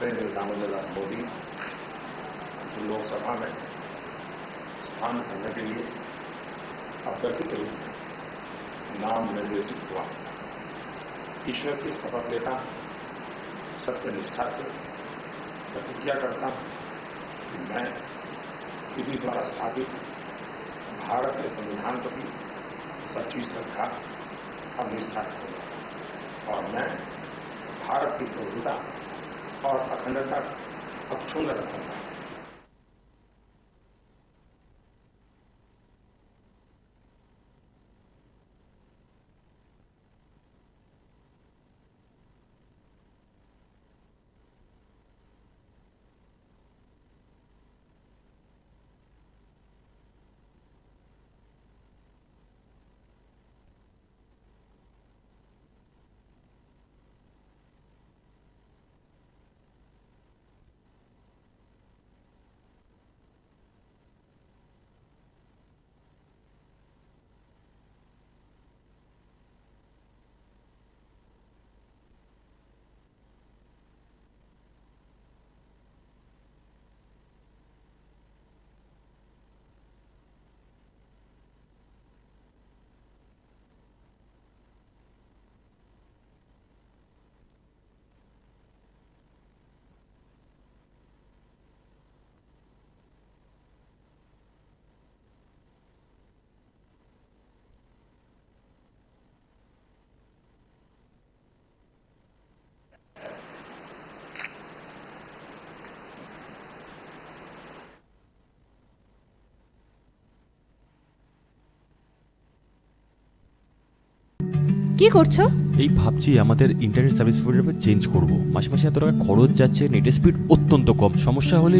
श्री दामोदर मोदी लोकसभा में स्थान करने के लिए अभ्यर्थित रूप में नाम निर्देशित हुआ। ईश्वर की शपथ लेता सत्यनिष्ठा से प्रतिज्ञा करता हूं कि मैं विधि द्वारा स्थापित भारत के संविधान प्रति सच्ची श्रद्धा और निष्ठा करूंगा और मैं भारत की प्रभुता और अखंडता अक्षुण्ण रखूंगा। কি করছো? এই ভাবছি আমাদের ইন্টারনেট সার্ভিস প্রোভাইডার চেঞ্জ করব। মাসে মাসে এত টাকা খরচ যাচ্ছে, নেট স্পিড অত্যন্ত কম, সমস্যা হলে